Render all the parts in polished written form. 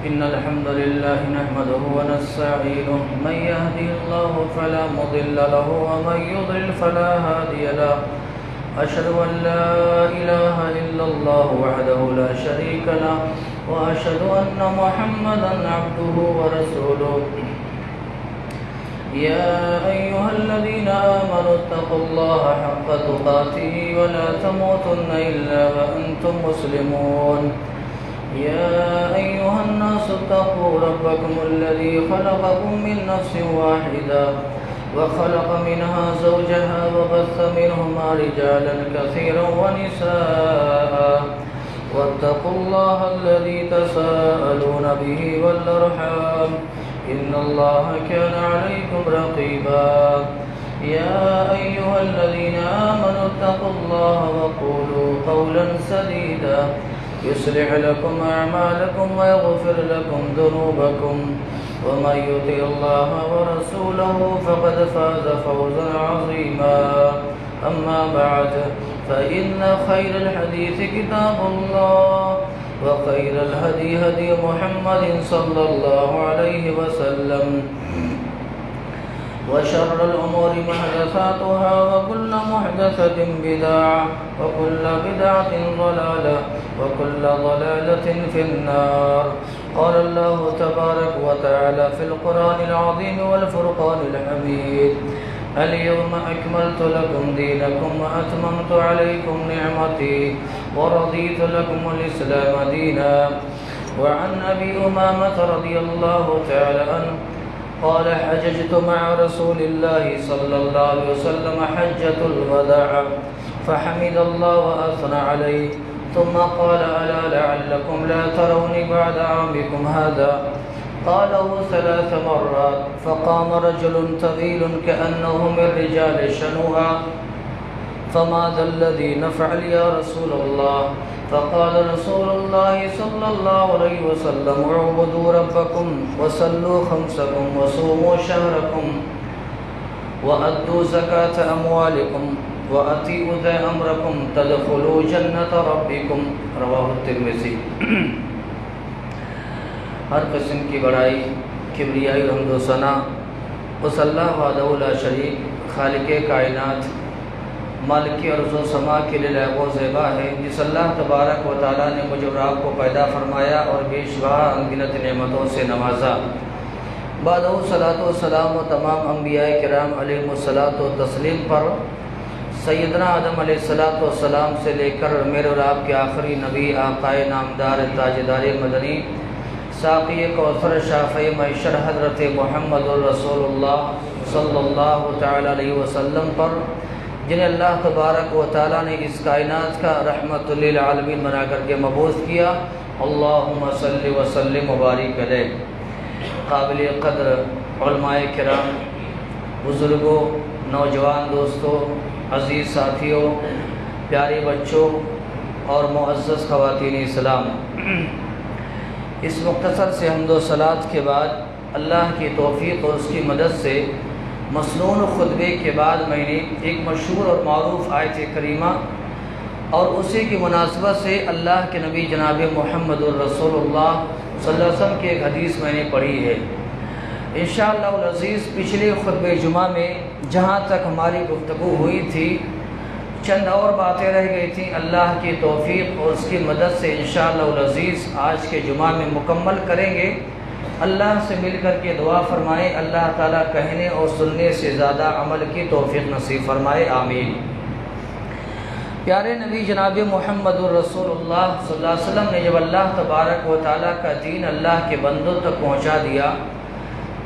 إن الحمد لله نحمده ونستعينه من يهدي الله فلا مضل له ومن يضلل فلا هادي له أشهد أن لا إله إلا الله وحده لا شريك له وأشهد أن محمدا عبده ورسوله يا أيها الذين آمنوا اتقوا الله حق تقاته ولا تموتن إلا وأنتم مسلمون يا أيها الناس اتقوا ربكم الذي خلقكم من نفس واحدة وخلق منها زوجها وبث منهما رجالا كثيرا ونساء واتقوا الله الذي تساءلون به والأرحام إن الله كان عليكم رقيبا يا أيها الذين آمنوا اتقوا الله وقولوا قولا سديدا يصلح لكم أعمالكم ويغفر لكم ذنوبكم ومن يطع الله ورسوله فقد فاز فوزا عظيما أما بعد فإن خير الحديث كتاب الله وخير الهدي هدي محمد صلى الله عليه وسلم وشر الأمور محدثاتها وكل محدثة بدعة وكل بدعة ضلالة وكل ضلالة في النار قال الله تبارك وتعالى في القرآن العظيم والفرقان الحميد اليوم أكملت لكم دينكم وأتممت عليكم نعمتي ورضيت لكم الإسلام دينا وعن أبي أمامة رضي الله تعالى عنه قال حججت مع رسول الله صلى الله عليه وسلم حجة الوداع فحمد الله وأثنى عليه ثم قال ألا لعلكم لا تروني بعد عامكم هذا قاله 3 مرات فقام رجل طويل كأنه من رجال شنوءا فماذا الذي نفعل يا رسول الله فقال رسول الله صلى الله عليه وسلم اعبدوا ربكم وصلوا خمسكم وصوموا شهركم وأدوا زكاة أموالكم وأطيعوا ذا أمركم تدخلوا جنة ربكم رواہ الترمذی۔ ہر قسم کی بڑائی، کبریائی اور حمد و ثنا اس اللہ وحدہ لا شریک خالق کائنات مالک ارض و سما کے لیے لائق و زیبا ہے، جس اللہ تبارک و تعالیٰ نے مجھ اور آپ کو پیدا فرمایا اور بے شمار انگنت نعمتوں سے نوازا۔ بعد صلاۃ و سلام و تمام انبیاء کرام علیہ الصلاۃ و تسلیم پر سیدنا آدم علیہ الصلاۃ والسلام سے لے کر میرے اور آپ کے آخری نبی آقائے نامدار تاجدار مدنی ساقی کوثر شافع معشر حضرت محمد الرسول اللہ صلی اللہ تعالی علیہ وسلم پر، جنہیں اللہ تبارک و تعالیٰ نے اس کائنات کا رحمت للعالمین بنا کر کے مبعوث کیا، اللہم صلی وسلم مبارک علیہ۔ قابل قدر علماء کرام، بزرگوں، نوجوان دوستوں، عزیز ساتھیوں، پیارے بچوں اور معزز خواتین اسلام، اس مختصر سے حمد و صلات کے بعد اللہ کی توفیق اور اس کی مدد سے مسنون خطبے کے بعد میں نے ایک مشہور اور معروف آیت کریمہ اور اسی کی مناسبت سے اللہ کے نبی جناب محمد الرسول اللہ صلی اللہ علیہ وسلم کی ایک حدیث میں نے پڑھی ہے۔ انشاءاللہ العزیز پچھلے خطبہ جمعہ میں جہاں تک ہماری گفتگو ہوئی تھی، چند اور باتیں رہ گئی تھیں، اللہ کی توفیق اور اس کی مدد سے انشاءاللہ العزیز آج کے جمعہ میں مکمل کریں گے۔ اللہ سے مل کر کے دعا فرمائیں، اللہ تعالیٰ کہنے اور سننے سے زیادہ عمل کی توفیق نصیب فرمائے، آمین۔ پیارے نبی جناب محمد الرسول اللہ صلی اللہ علیہ وسلم نے جب اللہ تبارک و تعالیٰ کا دین اللہ کے بندوں تک پہنچا دیا،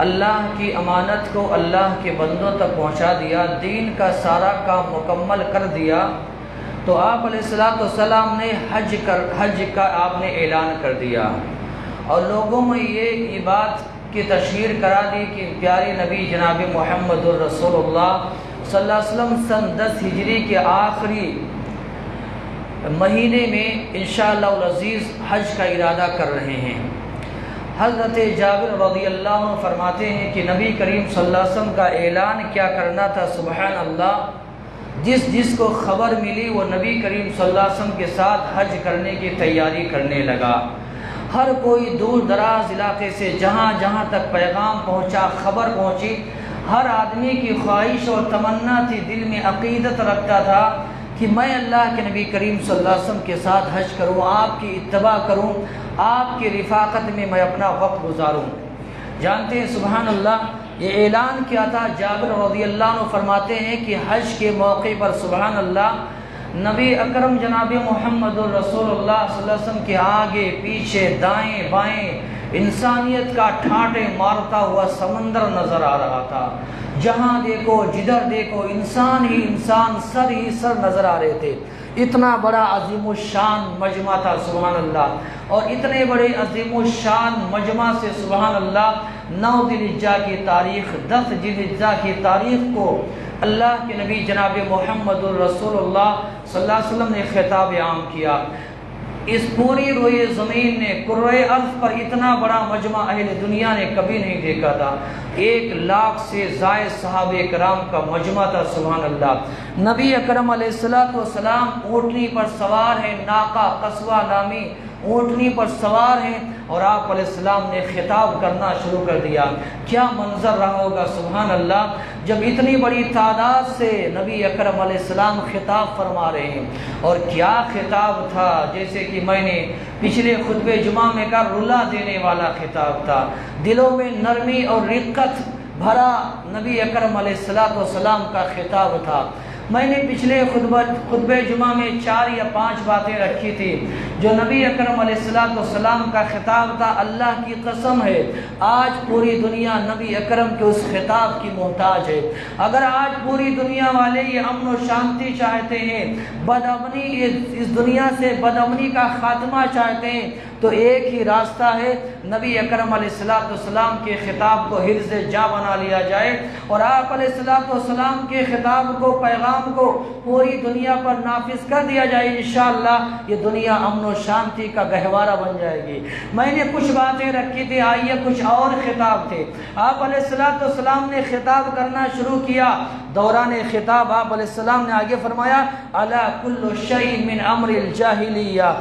اللہ کی امانت کو اللہ کے بندوں تک پہنچا دیا، دین کا سارا کام مکمل کر دیا، تو آپ علیہ السلام نے حج کا آپ نے اعلان کر دیا اور لوگوں میں یہ بات کی تشہیر کرا دی کہ پیارے نبی جناب محمد الرسول اللہ صلی اللہ علیہ وسلم سن 10 ہجری کے آخری مہینے میں انشاءاللہ العزیز حج کا ارادہ کر رہے ہیں۔ حضرت جابر رضی اللہ عنہ فرماتے ہیں کہ نبی کریم صلی اللہ علیہ وسلم کا اعلان کیا کرنا تھا، سبحان اللہ، جس کو خبر ملی وہ نبی کریم صلی اللہ علیہ وسلم کے ساتھ حج کرنے کی تیاری کرنے لگا۔ ہر کوئی دور دراز علاقے سے جہاں جہاں تک پیغام پہنچا، خبر پہنچی، ہر آدمی کی خواہش اور تمنا تھی، دل میں عقیدت رکھتا تھا کہ میں اللہ کے نبی کریم صلی اللہ علیہ وسلم کے ساتھ حج کروں، آپ کی اتباع کروں، آپ کی رفاقت میں میں اپنا وقت گزاروں۔ جانتے ہیں سبحان اللہ، یہ اعلان کیا تھا۔ جابر رضی اللہ عنہ فرماتے ہیں کہ حج کے موقع پر سبحان اللہ نبی اکرم جناب محمد رسول اللہ صلی اللہ علیہ وسلم کے آگے پیچھے دائیں بائیں انسانیت کا ٹھاٹے مارتا ہوا سمندر نظر آ رہا تھا۔ جہاں دیکھو جدھر دیکھو انسان ہی انسان، سر ہی سر نظر آ رہے تھے۔ اتنا بڑا عظیم الشان مجمع تھا سبحان اللہ، اور اتنے بڑے عظیم الشان مجمع سے سبحان اللہ 9 ذی الحجہ کی تاریخ، 10 ذی الحجہ کی تاریخ کو اللہ کے نبی جناب محمد الرسول اللہ صلی اللہ علیہ وسلم نے خطاب عام کیا۔ اس پوری روئے زمین نے، کرۂ ارض پر اتنا بڑا مجمع اہل دنیا نے کبھی نہیں دیکھا تھا۔ 1 لاکھ سے زائد صحابہ کرام کا مجمع تھا سبحان اللہ۔ نبی اکرم علیہ السلام اونٹنی پر سوار ہیں، ناقہ قصوہ نامی اونٹنی پر سوار ہیں، اور آپ علیہ السلام نے خطاب کرنا شروع کر دیا۔ کیا منظر رہا ہوگا سبحان اللہ جب اتنی بڑی تعداد سے نبی اکرم علیہ السلام خطاب فرما رہے ہیں۔ اور کیا خطاب تھا، جیسے کہ میں نے پچھلے خطبہ جمعہ میں کہا، رلا دینے والا خطاب تھا، دلوں میں نرمی اور رقت بھرا نبی اکرم علیہ السلام کا خطاب تھا۔ میں نے پچھلے خطبہ جمعہ میں 4 یا 5 باتیں رکھی تھی جو نبی اکرم علیہ السلام کا خطاب تھا۔ اللہ کی قسم ہے آج پوری دنیا نبی اکرم کے اس خطاب کی محتاج ہے۔ اگر آج پوری دنیا والے یہ امن و شانتی چاہتے ہیں، بدامنی، اس دنیا سے بدامنی کا خاتمہ چاہتے ہیں، تو ایک ہی راستہ ہے، نبی اکرم علیہ السلام کے خطاب کو حرز جاں بنا لیا جائے، اور آپ علیہ السلام کے خطاب کو، پیغام کو پوری دنیا پر نافذ کر دیا جائے۔ انشاءاللہ یہ دنیا امن و شانتی کا گہوارہ بن جائے گی۔ میں نے کچھ باتیں رکھی تھی، آئیے کچھ اور خطاب تھے۔ آپ علیہ السلام نے خطاب کرنا شروع کیا۔ دوران خطاب آپ علیہ السلام نے آگے فرمایا، الا کل شیء من امر الجاہلیہ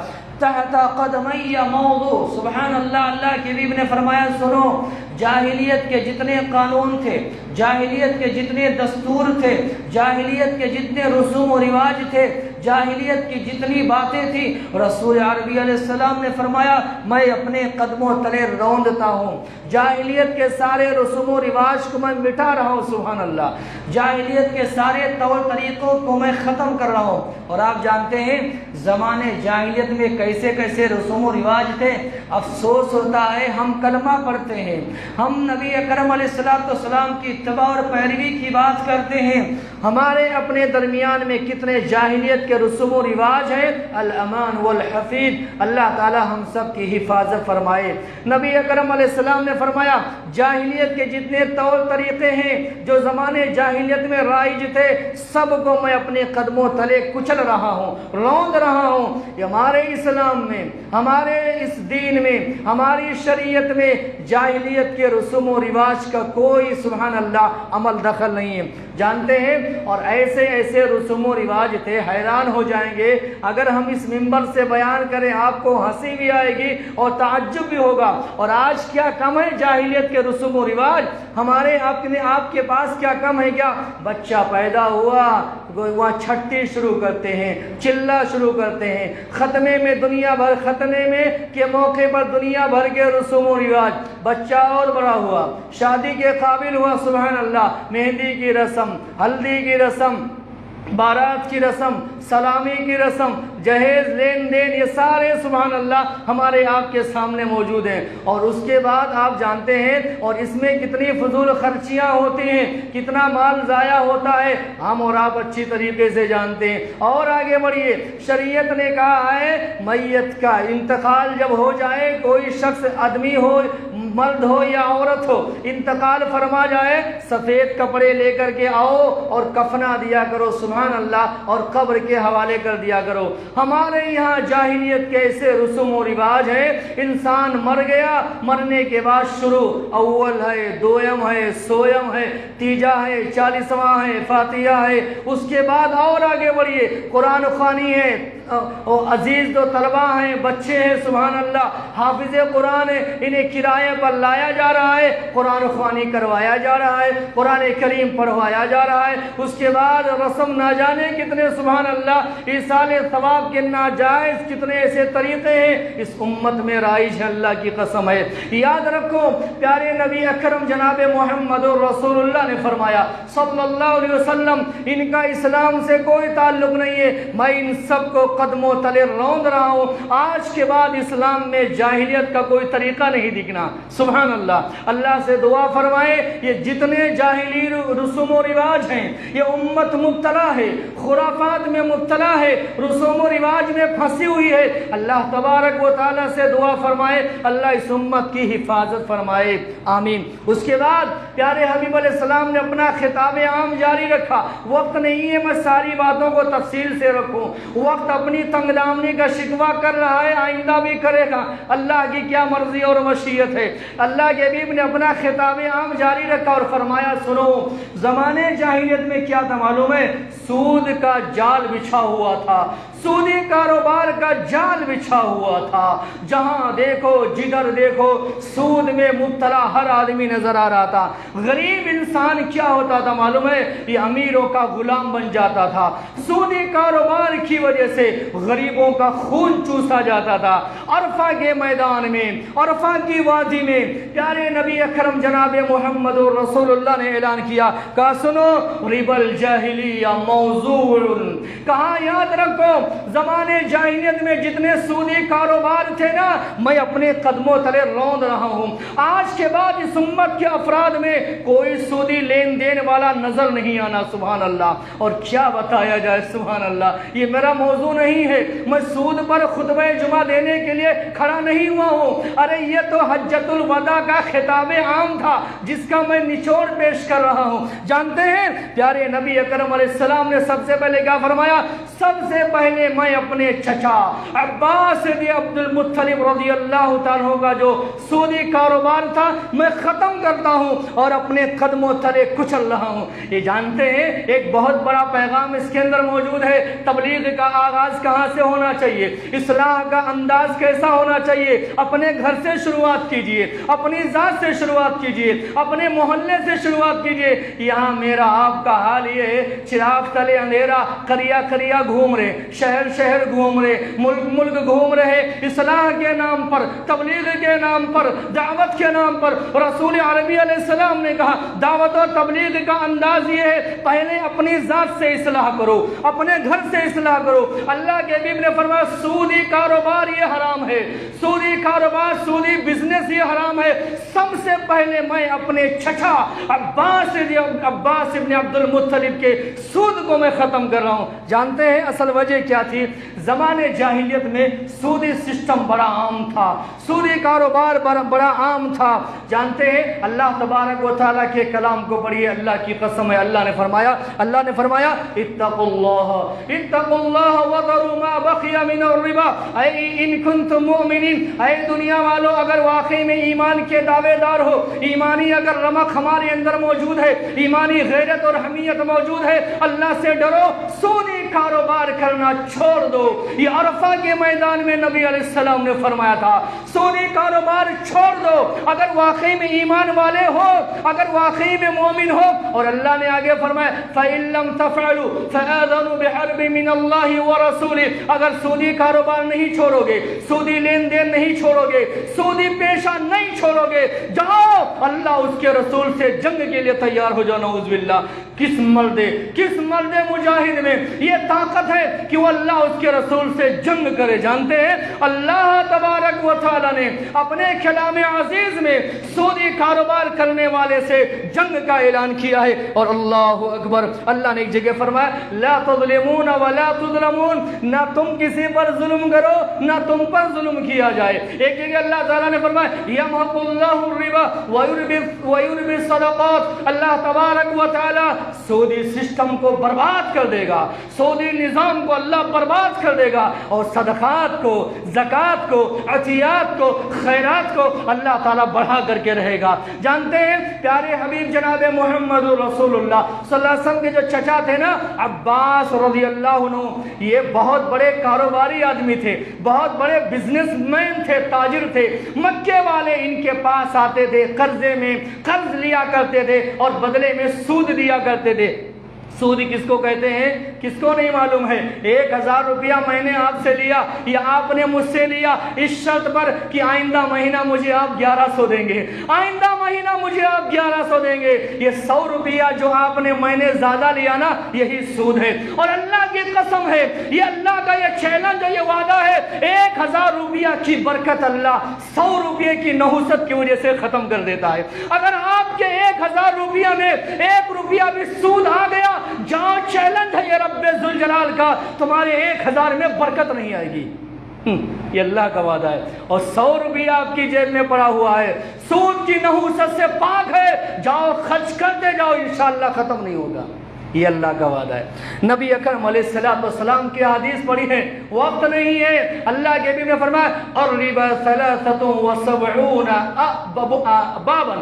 تحت قدمی موضوع۔ سبحان اللہ، اللہ کے حبیب نے فرمایا سنو، جاہلیت کے جتنے قانون تھے، جاہلیت کے جتنے دستور تھے، جاہلیت کے جتنے رسوم و رواج تھے، جاہلیت کی جتنی باتیں تھیں، رسول عربی علیہ السلام نے فرمایا میں اپنے قدموں تلے روندتا ہوں۔ جاہلیت کے سارے رسوم و رواج کو میں مٹا رہا ہوں سبحان اللہ، جاہلیت کے سارے طور طریقوں کو میں ختم کر رہا ہوں۔ اور آپ جانتے ہیں زمانے جاہلیت میں کیسے کیسے رسوم و رواج تھے۔ افسوس ہوتا ہے ہم کلمہ پڑھتے ہیں، ہم نبی اکرم علیہ السلام کی اتباع اور پیروی کی بات کرتے ہیں، ہمارے اپنے درمیان میں کتنے جاہلیت کے رسوم و رواج ہیں۔ الامان والحفیظ، اللہ تعالی ہم سب کی حفاظت فرمائے۔ نبی اکرم علیہ السلام نے فرمایا جاہلیت کے جتنے طور طریقے ہیں جو زمانے جاہلیت میں رائج تھے، سب کو میں اپنے قدموں تلے کچل رہا ہوں، روند رہا ہوں۔ ہمارے اسلام میں، ہمارے اس دین میں، ہماری شریعت میں جاہلیت کے رسوم و رواج کا کوئی سبحان اللہ عمل دخل نہیں ہے، جانتے ہیں۔ اور ایسے ایسے رسوم و رواج تھے، حیران ہو جائیں گے اگر ہم اس منبر سے بیان کریں، آپ کو ہنسی بھی آئے گی اور تعجب بھی ہوگا۔ اور آج کیا کم ہے جاہلیت کے رسوم و رواج؟ ہمارے آپ کے پاس کیا کم ہے؟ کیا بچہ پیدا ہوا وہاں چھٹی شروع کرتے ہیں، چلا شروع کرتے ہیں، ختنے میں دنیا بھر، ختنے میں کے موقع پر دنیا بھر کے رسوم و رواج۔ بچہ اور بڑا ہوا، شادی کے قابل ہوا سبحان اللہ، مہندی کی رسم، ہلدی کی رسم، بارات کی رسم، سلامی کی رسم، جہیز، لین دین، یہ سارے سبحان اللہ ہمارے آپ کے سامنے موجود ہیں۔ اور اس کے بعد آپ جانتے ہیں اور اس میں کتنی فضول خرچیاں ہوتی ہیں، کتنا مال ضائع ہوتا ہے، ہم اور آپ اچھی طریقے سے جانتے ہیں۔ اور آگے بڑھیے، شریعت نے کہا ہے میت کا انتقال جب ہو جائے، کوئی شخص آدمی ہو مرد ہو یا عورت ہو، انتقال فرما جائے سفید کپڑے لے کر کے آؤ اور کفنا دیا کرو، سبحان اللہ، اور قبر کے حوالے کر دیا کرو۔ ہمارے یہاں جاہلیت کے ایسے رسوم و رواج ہیں، انسان مر گیا، مرنے کے بعد شروع، اول ہے، دویم ہے، سویم ہے، تیجا ہے، 40واں ہے، فاتحہ ہے، اس کے بعد اور آگے بڑھیے، قرآن خوانی ہے، عزیز دو طلبہ ہیں، بچے ہیں، سبحان اللہ، حافظ قرآن ہے، انہیں کرائے پر لایا جا رہا ہے، قرآن خوانی کروایا جا رہا ہے، قرآن کریم پڑھوایا جا رہا ہے، اس کے بعد رسم نہ جانے کتنے، سبحان اللہ، ایصال ثواب کے ناجائز کتنے ایسے طریقے ہیں اس امت میں رائج ہے، اللہ کی قسم ہے۔ یاد رکھو پیارے نبی اکرم جناب محمد رسول اللہ نے فرمایا صلی اللہ علیہ وسلم، ان کا اسلام سے کوئی تعلق نہیں ہے، میں ان سب کو قدموں تلے روند رہا ہوں، آج کے بعد اسلام میں جاہلیت کا کوئی طریقہ نہیں دکھنا، سبحان اللہ۔ اللہ سے دعا فرمائے یہ جتنے جاہلی رسوم و رواج ہیں، یہ امت مبتلا ہے، خرافات میں مبتلا ہے، رسوم و رواج میں پھنسی ہوئی ہے، اللہ تبارک و تعالیٰ سے دعا فرمائے اللہ اس امت کی حفاظت فرمائے، آمین۔ اس کے بعد پیارے حبیب علیہ السلام نے اپنا خطاب عام جاری رکھا، وقت نہیں ہے میں ساری باتوں کو تفصیل سے رکھوں، وقت اپنی تنگ دامنی کا شکوہ کر رہا ہے، آئندہ بھی کرے گا، اللہ کی کیا مرضی اور مشیت ہے۔ اللہ کے حبیب نے اپنا خطاب عام جاری رکھا اور فرمایا سنو، زمانے جاہلیت میں کیا تھا معلوم ہے؟ سود کا جال بچھا ہوا تھا، سودی کاروبار کا جال بچھا ہوا تھا، جہاں دیکھو جدھر دیکھو سود میں مبتلا ہر آدمی نظر آ رہا تھا۔ غریب انسان کیا ہوتا تھا معلوم ہے؟ یہ امیروں کا غلام بن جاتا تھا، سودی کاروبار کی وجہ سے غریبوں کا خون چوسا جاتا تھا۔ عرفہ کے میدان میں، عرفہ کی وادی میں پیارے نبی اکرم جناب محمد رسول اللہ نے اعلان کیا، کہا سنو ربا الجاہلیہ موضوع، کہا یاد رکھو زمانے جاہلیت میں جتنے سودی کاروبار تھے نا، میں اپنے قدموں تلے روند رہا ہوں، آج کے بعد اس امت کے افراد میں کوئی سودی لین دین والا نظر نہیں آنا، سبحان اللہ۔ اور کیا بتایا جائے، سبحان اللہ، یہ میرا موضوع نہیں ہے، میں سود پر خطبہ جمعہ دینے کے لیے کھڑا نہیں ہوا ہوں، ارے یہ تو حجۃ الوداع کا خطاب عام تھا جس کا میں نچوڑ پیش کر رہا ہوں۔ جانتے ہیں پیارے نبی اکرم علیہ السلام نے سب سے پہلے کیا فرمایا؟ سب سے پہلے میں اپنے چچا عباس بن عبد المطلب رضی اللہ تعالیٰ کا جو سودی کاروبار تھا میں ختم کرتا ہوں اور اپنے قدموں تلے کچل رہا ہوں۔ یہ جانتے ہیں ایک بہت بڑا پیغام اس کے اندر موجود ہے، تبلیغ کا آغاز کہاں سے ہونا چاہیے، اصلاح کا انداز کیسا ہونا چاہیے، اپنے گھر سے شروعات کیجئے، اپنی ذات سے شروعات کیجئے، اپنے محلے سے شروعات کیجئے۔ یہاں میرا آپ کا حال یہ ہے، چراغ تلے اندھیرا، قریہ قریہ گھوم رہے، شہر شہر گھوم رہے، ملک ملک گھوم رہے، اصلاح کے نام پر، تبلیغ کے نام پر، دعوت کے نام پر۔ رسول عربی علیہ السلام نے کہا دعوت و تبلیغ کا انداز یہ ہے، پہلے اپنی ذات سے اصلاح کرو، اپنے گھر سے اصلاح کرو۔ اللہ کے حبیب نے فرمایا سودی کاروبار یہ حرام ہے، سودی کاروبار، سودی بزنس یہ حرام ہے، سب سے پہلے میں اپنے چچا عباس ابن عبد المطلب کے سود کو میں ختم کر رہا ہوں۔ جانتے ہیں اصل وجہ کیا تھی؟ زمانے جاہلیت میں سودی سسٹم بڑا عام تھا، سودی کاروبار بڑا عام تھا۔ جانتے ہیں اللہ تبارک و تعالیٰ کے کلام کو پڑھیے، اللہ کی قسم ہے، اللہ نے فرمایا اتقوا اللہ وذروا ما بقی من الربا ان کنتم مؤمنین۔ اے دنیا والو، اگر واقعی میں ایمان کے دعوے دار ہو، ایمانی اگر رمق ہمارے اندر موجود ہے، ایمانی غیرت اور حمیت موجود ہے، اللہ سے ڈرو، سودی کاروبار کرنا چھوڑ دو۔ یہ عرفہ کے میدان میں نبی علیہ السلام نے فرمایا تھا سودی کاروبار چھوڑ دو اگر واقعی میں ایمان والے ہو، اگر واقعی میں مومن ہو۔ اور اللہ نے آگے فرمایا فَإِن لَّمْ تَفْعَلُوا فَآذَنُوا بِحَرْبٍ مِّنَ اللَّهِ وَرَسُولِهِ، اگر سودی کاروبار نہیں چھوڑو گے، سودی لین دین نہیں چھوڑو گے، سودی پیشہ نہیں چھوڑو گے، جاؤ اللہ اس کے رسول سے جنگ کے لیے تیار ہو جاؤ، نعوذ باللہ۔ کس مرد مجاہد میں یہ طاقت ہے کہ وہ اللہ اس کے رسول سے جنگ کرے۔ جانتے ہیں اللہ تبارک و تعالی نے اپنے کلام عزیز میں سودی کاروبار کرنے والے سے جنگ کا اعلان کیا ہے، اور اللہ اکبر، اللہ نے ایک جگہ فرمایا لا تظلمون ولا تظلمون، نہ تم کسی پر ظلم کرو نہ تم پر ظلم کیا جائے۔ ایک جگہ اللہ تعالیٰ نے فرمایا یمحق اللہ الربا ویربی الصدقات، اللہ تبارک و تعالی سودی سسٹم کو برباد کر دے گا، سودی نظام کو اللہ برباد کر دے گا، اور صدقات کو، زکوٰۃ کو، عطیات کو، خیرات کو اللہ تعالیٰ بڑھا کر کے رہے گا۔ جانتے ہیں پیارے حبیب جناب محمد رسول اللہ صلی اللہ علیہ وسلم کے جو چچا تھے نا عباس رضی اللہ عنہ، یہ بہت بڑے کاروباری آدمی تھے، بہت بڑے بزنس مین تھے، تاجر تھے۔ مکے والے ان کے پاس آتے تھے، قرضے میں قرض لیا کرتے تھے اور بدلے میں سود دیا کرتے تھے۔ سود کس کو کہتے ہیں کس کو نہیں معلوم ہے؟ 1000 روپیہ میں نے آپ سے لیا یا آپ نے مجھ سے لیا اس شرط پر کہ آئندہ مہینہ مجھے آپ 1100 دیں گے، آئندہ مہینہ مجھے آپ 1100 دیں گے۔ یہ 100 روپیہ جو آپ نے میں نے زیادہ لیا نا، یہی سود ہے۔ اور اللہ کی قسم ہے، یہ اللہ کا یہ چیلنج ہے، یہ وعدہ ہے، 1000 روپیہ کی برکت اللہ 100 روپیے کی نحوست کی وجہ سے ختم کر دیتا ہے۔ اگر آپ کے 1000 روپیہ میں 1 روپیہ بھی سود آ گیا، جہاں چیلنج ہے یہ رب ذوالجلال کا، تمہارے 1000 میں برکت نہیں آئے گی۔ یہ اللہ کا وعدہ ہے۔ اور 100 روپیہ آپ کی جیب میں پڑا ہوا ہے، سود کی نحوست سے پاک ہے، جاؤ خرچ کرتے جاؤ، انشاءاللہ ختم نہیں ہوگا۔ یہ اللہ کا وعدہ ہے۔ نبی اکرم علیہ السلام کی حدیث پڑھی ہے، وقت نہیں ہے، اللہ کے نبی نے فرمایا الربا 73 بابا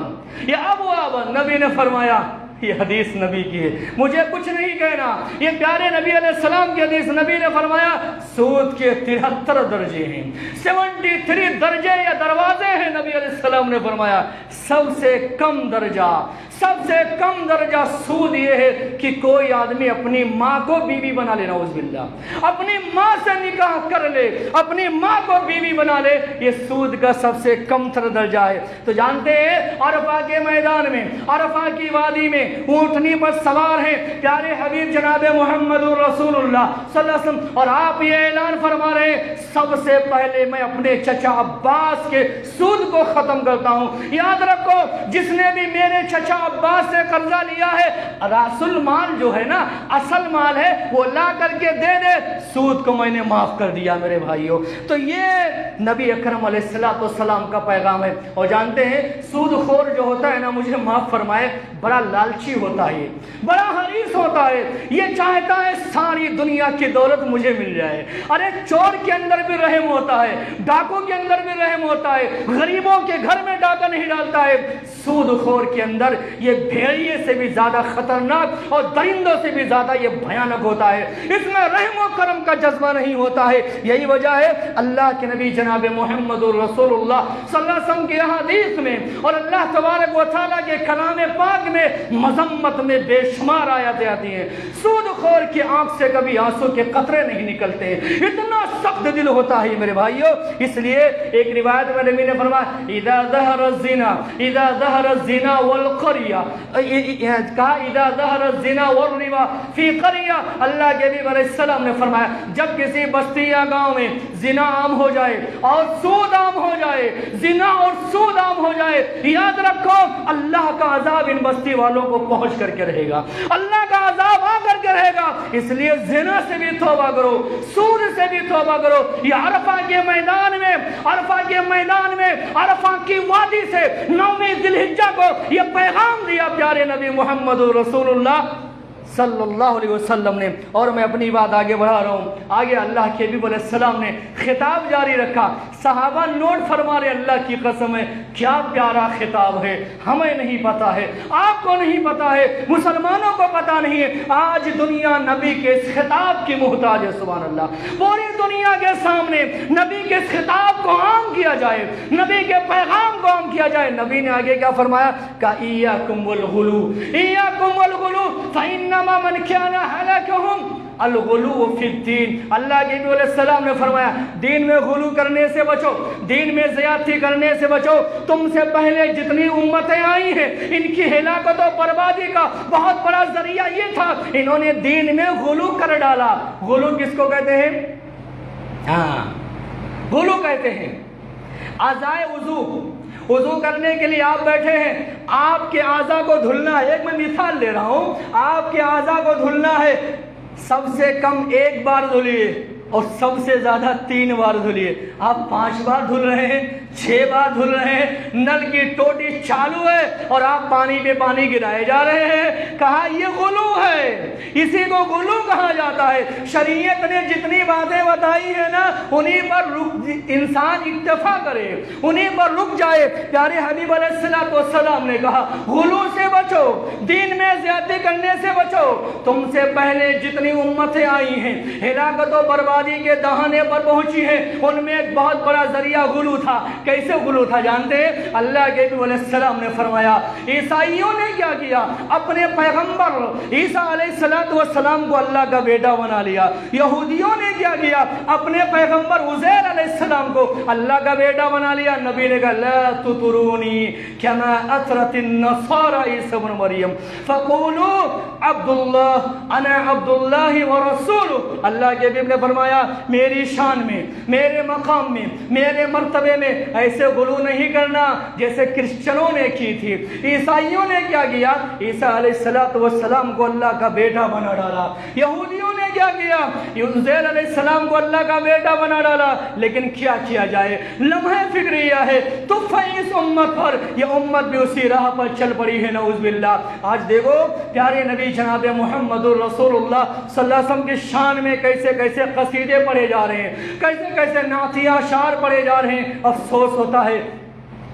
یا ابوابا، نبی نے فرمایا، یہ حدیث نبی کی ہے، مجھے کچھ نہیں کہنا، یہ پیارے نبی علیہ السلام کی حدیث۔ نبی نے فرمایا سود کے 73 درجے ہیں، 73 درجے یا دروازے ہیں۔ نبی علیہ السلام نے فرمایا سب سے کم درجہ سود یہ ہے کہ کوئی آدمی اپنی ماں کو بیوی بنا لے، نعوذ باللہ، اپنی ماں سے نکاح کر لے، اپنی ماں کو بیوی بنا لے، یہ سود کا سب سے کم تر درجہ ہے۔ تو جانتے ہیں عرفہ کے میدان میں، عرفہ کی وادی میں اونٹنی پر سوار ہیں پیارے حبیب جناب محمد رسول اللہ صلی اللہ علیہ وسلم، اور آپ یہ اعلان فرما رہے ہیں سب سے پہلے میں اپنے چچا عباس کے سود کو ختم کرتا ہوں۔ یاد رکھو، جس نے بھی میرے چچا عباس سے قرضہ لیا ہے، راس المال جو ہے نا، اصل مال ہے، وہ لا کر کے دے دے، سود کو میں نے معاف کر دیا میرے بھائیوں۔ تو یہ نبی اکرم علیہ السلام کا پیغام ہے۔ اور جانتے ہیں سود خور جو ہوتا ہے نا، مجھے معاف فرمائے، بڑا لالچی ہوتا ہے، بڑا حریص ہوتا ہے، یہ چاہتا ہے ساری دنیا کی دولت مجھے مل جائے۔ ارے چور کے اندر بھی رحم ہوتا ہے، ڈاکو کے اندر بھی رحم ہوتا ہے، غریبوں کے گھر میں ڈاکہ نہیں ڈالتا ہے۔ سود خور کے اندر یہ بھیڑیے سے بھی زیادہ خطرناک اور درندوں سے بھی زیادہ یہ بھیانک ہوتا ہے، اس میں رحم و کرم کا جذبہ نہیں ہوتا ہے۔ یہی وجہ ہے اللہ کے نبی جناب محمد رسول اللہ صلی اللہ علیہ وسلم کی حدیث میں اور اللہ تبارک و تعالیٰ کے کلام پاک میں مذمت میں بے شمار آیاتیں آتی ہیں۔ سود خور کی آنکھ سے کبھی آنسو کے قطرے نہیں نکلتے، اتنا سخت دل ہوتا ہے میرے بھائیوں۔ اس لیے ایک روایت میں نبی نے فرمایا اذا ظہر الزنا والقریہ، کہا اذا ظہر الزنا والربا فی قریہ، اللہ کے نبی علیہ السلام نے فرمایا جب کسی بستی یا گاؤں میں زنا عام ہو جائے اور سود عام ہو جائے، زنا اور سود عام ہو جائے، یاد رکھو اللہ کا عذاب ان بستی والوں کو پہنچ کر کے رہے گا، اللہ کا عذاب آ کر کے رہے گا۔ اس لیے زنا سے بھی توبہ کرو، سود سے بھی توبہ کرو۔ یہ عرفہ کے میدان میں، عرفہ کی وادی سے 9ویں ذی الحجہ کو یہ پیغام دیا پیارے نبی محمد رسول اللہ صلی اللہ علیہ وسلم نے۔ اور میں اپنی بات آگے بڑھا رہا ہوں، آگے اللہ کے حبیب علیہ السلام نے خطاب جاری رکھا۔ صحابہ نوٹ فرما رہے اللہ کی قسم ہے کیا پیارا خطاب ہے، ہمیں نہیں پتا ہے، آپ کو نہیں پتا ہے، مسلمانوں کو پتا نہیں ہے۔ آج دنیا نبی کے اس خطاب کی محتاج ہے، سبحان اللہ۔ پوری دنیا کے سامنے نبی کے اس خطاب کو عام کیا جائے، نبی کے پیغام کو عام کیا جائے۔ نبی نے آگے کیا فرمایا کہ ایاکم والغلو، ایاکم والغلو فإنما من كان هلكهم الغلو فی الدین۔ اللہ کے نبی علیہ السلام نے فرمایا دین میں غلو کرنے سے بچو، دین میں زیادتی کرنے سے بچو۔ تم سے پہلے جتنی امتیں آئی ہیں ان کی ہلاکت و بربادی کا بہت بڑا ذریعہ یہ تھا، انہوں نے دین میں غلو کر ڈالا۔ غلو کس کو کہتے ہیں؟ ہاں غلو کہتے ہیں اعضائے وضو کرنے کے لیے آپ بیٹھے ہیں، آپ کے اعضاء کو دھلنا ہے، ایک میں مثال دے رہا ہوں، آپ کے اعضاء کو دھلنا ہے، سب سے کم 1 بار دھلیے اور سب سے زیادہ 3 بار دھلیے۔ آپ 5 بار دھل رہے ہیں، 6 بار دھل رہے ہیں، نل کی ٹوٹی چالو ہے اور آپ پانی پہ پانی گرائے جا رہے ہیں۔ کہا یہ غلو ہے، اسی کو غلو کہا جاتا ہے۔ شریعت نے جتنی باتیں بتائی ہیں نا انہیں پر انسان اکتفا کرے، انہیں پر رک جائے۔ پیارے حبیب علیہ السلام نے کہا غلو سے بچو، دین میں زیادتی کرنے سے بچو، تم سے پہلے جتنی امتیں آئی ہیں ہلاکت و بربادی کے دہانے پر پہنچی ہیں، ان میں ایک بہت بڑا ذریعہ غلو تھا۔ کیسے غلو تھا جانتے ہیں؟ اللہ کے نبی علیہ السلام نے فرمایا عیسائیوں نے کیا کیا، اپنے پیغمبر عیسیٰ علیہ السلام کو اللہ کا بیٹا بنا لیا۔ یہودیوں نے کیا کیا، اپنے پیغمبر عزیر علیہ السلام کو اللہ کا بیٹا بنا لیا۔ نبی نے کہا لا تطرونی کما اطرت النصارى عیسی ابن مریم فقولوا عبد اللہ انا عبد اللہ ورسولہ۔ اللہ کے نبی نے فرمایا میری شان میں، میرے مقام میں، میرے مرتبے میں ایسے غلو نہیں کرنا جیسے کرسچنوں نے کی تھی۔ عیسائیوں نے کیا کیا، عیسیٰ علیہ السلام کو اللہ کا بیٹا بنا ڈالا۔ یہودیوں نے کیا کیا، عزیر علیہ السلام کو اللہ کا بیٹا بنا ڈالا۔ لیکن کیا کیا جائے، لمحہ فکریہ ہے تو اس امت پر، یہ امت بھی اسی راہ پر چل پڑی ہے نعوذ باللہ۔ آج دیکھو پیارے نبی جناب محمد رسول اللہ صلی اللہ علیہ وسلم کی شان میں کیسے کیسے قصیدے پڑھے جا رہے ہیں، کیسے کیسے نعتیہ اشعار پڑھے جا رہے ہیں۔ افسوس ہوتا ہے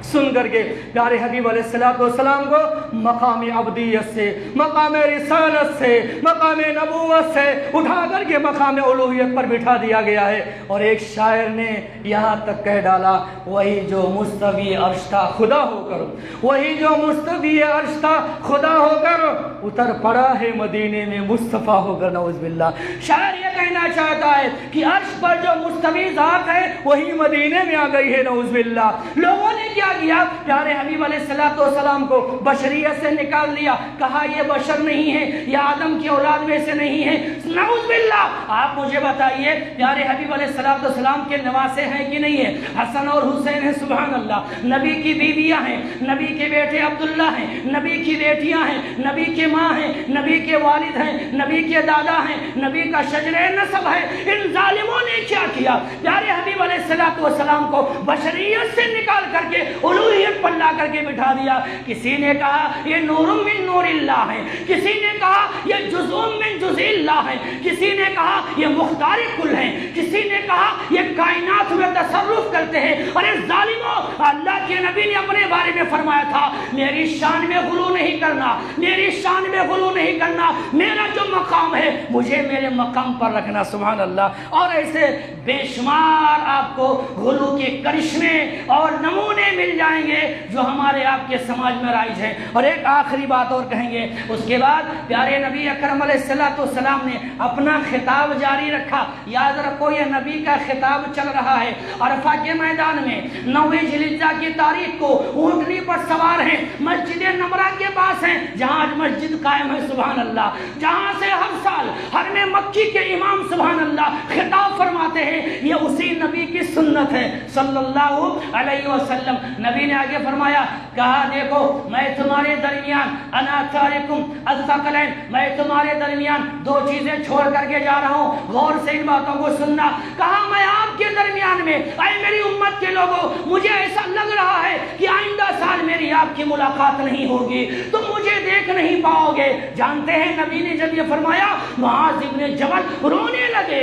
سن کر کے پیارے حبیب علیہ السلام کو مقام عبدیت سے، مقام رسالت سے، مقام نبوت سے اٹھا کر کے مقام الوہیت پر بٹھا دیا گیا ہے۔ اور ایک شاعر نے یہاں تک کہہ ڈالا وہی جو مستوی عرش تھا خدا ہو کر، وہی جو مستوی عرش تھا خدا ہو کر اتر پڑا ہے مدینے میں مصطفیٰ ہو کر نعوذ باللہ۔ شاعر یہ کہنا چاہتا ہے کہ عرش پر جو مستوی ذات ہے وہی مدینے میں آ گئی ہے نعوذ باللہ۔ لوگوں نے کیا کیا، پیارے حبیب علیہ السلام کو بشریت سے نکال لیا، کہا یہ بشر نہیں ہے، یہ آدم کی اولاد میں سے نہیں ہے نعوذ باللہ۔ آپ مجھے بتائیے پیارے حبیب علیہ السلام کے نواسے ہیں کہ نہیں ہیں؟ حسن اور حسین ہیں سبحان اللہ، نبی کی بیویاں ہیں، نبی کے بیٹے عبداللہ ہیں، نبی کی بیٹیاں ہیں، نبی کے ماں ہیں، نبی کے والد ہیں، نبی کے دادا ہیں، نبی کا شجر نسب ہے۔ ان ظالموں نے کیا کیا، پیارے حبیب علیہ السلام کو بشریت سے نکال کر کے الوہیت پر لا کر کے بٹھا دیا۔ کسی نے کہا یہ نور من نور اللہ ہے، کسی نے کہا یہ جزء من جزء اللہ ہے، کسی نے کہا یہ مختار کل ہے، کسی نے کہا یہ کائنات میں تصرف کرتے ہیں۔ اور اس ظالموں، اللہ کے نبی نے اپنے بارے میں فرمایا تھا میری شان میں غلو نہیں کرنا، میری شان میں غلو نہیں کرنا، میرا جو مقام ہے مجھے میرے مقام پر رکھنا سبحان اللہ۔ اور ایسے بے شمار آپ کو غلو کے کرشمے اور نمونے مل جائیں گے جو ہمارے آپ کے سماج میں رائج ہیں۔ اور ایک آخری بات اور کہیں گے، اس کے بعد پیارے نبی اکرم علیہ السلام نے اپنا خطاب جاری رکھا۔ یاد رکھو یہ نبی کا خطاب چل رہا ہے، عرفہ کے میدان میں 9 ذوالحجہ کی تاریخ کو اونٹنی پر سوار ہیں، مسجد نمرہ کے پاس ہیں جہاں آج مسجد قائم ہے سبحان اللہ، جہاں سے ہر سال حرم مکی کے امام سبحان اللہ خطاب فرماتے ہیں۔ یہ اسی نبی کی سنت ہے صلی اللہ علیہ وسلم۔ نبی نے آگے فرمایا، کہا دیکھو میں تمہارے درمیان انا تارکم الثقلین، میں تمہارے درمیان 2 چیزیں چھوڑ کر کے جا رہا ہوں، غور سے ان باتوں کو سننا۔ کہا میں آپ کے درمیان میں، اے میری امت کے لوگوں، مجھے ایسا لگ رہا ہے کہ آئندہ سال میری آپ کی ملاقات نہیں ہوگی، تم مجھے دیکھ نہیں پاؤ گے۔ جانتے ہیں نبی نے جب یہ فرمایا معاذ ابن جبل رونے لگے۔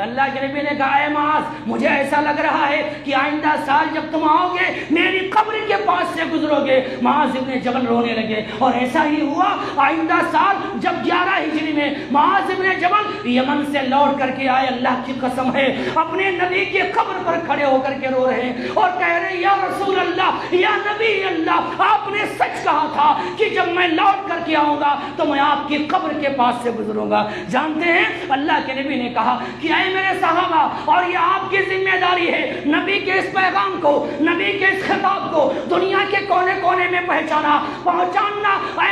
اللہ کے نبی نے کہا اے معاذ مجھے ایسا لگ رہا ہے کہ آئندہ سال جب تم آؤ گے میری قبر کے پاس سے گزرو گے۔ معاذ ابن جبل رونے لگے اور ایسا ہی ہوا۔ آئندہ سال جب 11 ہجری میں معاذ ابن جبل یمن سے لوٹ کر کے آئے، اللہ کی قسم ہے اپنے نبی کی قبر پر کھڑے ہو کر کے رو رہے ہیں اور کہہ رہے ہیں یا رسول اللہ، یا نبی اللہ، آپ نے سچ کہا تھا کہ جب میں لوٹ کر کے آؤں گا تو میں آپ کی قبر کے پاس سے گزروں گا۔ جانتے ہیں اللہ کے نبی نے کہا کہ اے میرے صحابہ، اور یہ آپ کی ذمہ داری ہے نبی کے اس پیغام کو، نبی کے اس خطاب کو دنیا کے کونے کونے میں پہنچانا۔ اے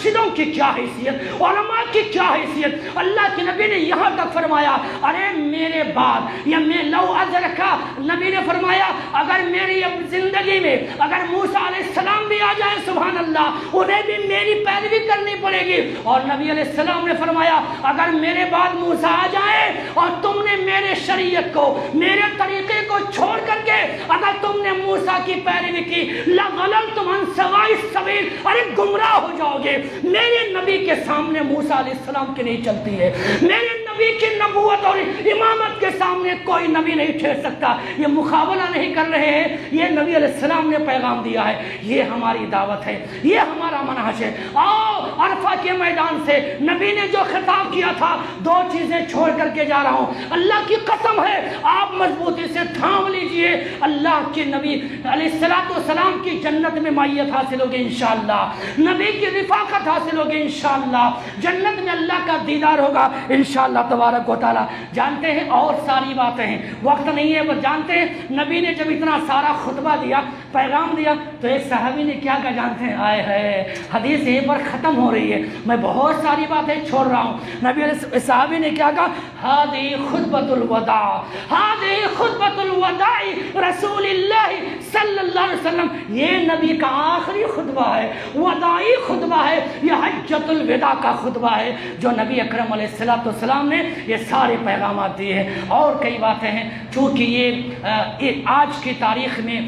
مسجدوں کی کیا حیثیت، علماء کی کیا حیثیت۔ اللہ کے نبی نے یہاں تک فرمایا ارے میرے بعد یا میں لو ادرکا، نبی نے فرمایا اگر میری زندگی میں اگر موسیٰ علیہ السلام بھی آ جائے سبحان اللہ انہیں بھی میری پیروی کرنی پڑے گی۔ اور نبی علیہ السلام نے فرمایا اگر میرے بعد موسیٰ آ جائے اور تم نے میرے شریعت کو میرے طریقے کو چھوڑ کر کے اگر تم نے موسیٰ کی پیروی کی لَغَلَلْتُمْ عَنْ سَوَاءِ السَّبِيلِ، ارے گمراہ ہو جاؤ گے۔ میرے نبی کے سامنے موسیٰ علیہ السلام کی نہیں چلتی ہے، میرے نبی کی نبوت اور امامت کے سامنے کوئی نبی نہیں ٹھہر سکتا۔ یہ مقابلہ نہیں کر رہے ہیں، یہ نبی علیہ السلام نے پیغام دیا ہے، یہ ہماری دعوت ہے، یہ ہمارا منہج ہے۔ آؤ عرفہ کے میدان سے نبی نے جو خطاب کیا تھا دو چیزیں چھوڑ کر کے جا رہا ہوں، اللہ کی قسم ہے آپ مضبوطی سے تھام لیجئے، اللہ کے نبی علیہ السلام کی جنت میں معیت حاصل ہوگی انشاءاللہ، نبی کی رفاقت حاصل ہوگی انشاءاللہ، جنت میں اللہ کا دیدار ہوگا انشاءاللہ تبارک و تعالی۔ جانتے ہیں اور ساری باتیں ہیں، وقت نہیں ہے، بس جانتے ہیں نبی نے جب اتنا سارا خطبہ دیا پیغام دیا تو ایک صحابی نے کیا کہا جانتے ہیں؟ آئے ہے حدیث یہیں پر ختم ہو رہی ہے، میں بہت ساری باتیں چھوڑ رہا ہوں۔ نبی علیہ صحابی نے کیا کہا؟ ہذہ خطبۃ الوداع، ہذہ خطبۃ الوداع رسول اللہ صلی اللہ علیہ وسلم، یہ نبی کا آخری خطبہ ہے، وداعی خطبہ ہے، یہ حجۃ الوداع کا خطبہ ہے جو نبی اکرم علیہ السلام نے یہ سارے پیغامات دیے ہیں۔ اور کئی باتیں ہیں، چونکہ یہ آج کی تاریخ میں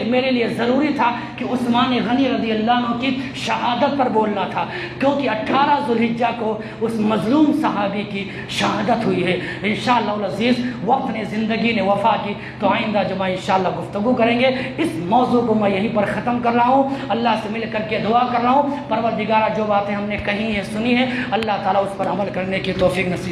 میرے لیے ضروری تھا کہ عثمان غنی رضی اللہ عنہ کی شہادت پر بولنا تھا، کیونکہ 18 ذوالحجہ کو اس مظلوم صحابی کی شہادت ہوئی ہے۔ انشاءاللہ العزیز وقت نے زندگی نے وفا کی تو آئندہ جمعہ انشاءاللہ گفتگو کریں گے۔ اس موضوع کو میں یہیں پر ختم کر رہا ہوں، اللہ سے مل کر کے دعا کر رہا ہوں پروردگارہ جو باتیں ہم نے کہی ہیں سنی ہیں اللہ تعالیٰ اس پر عمل کرنے کی توفیق نصیب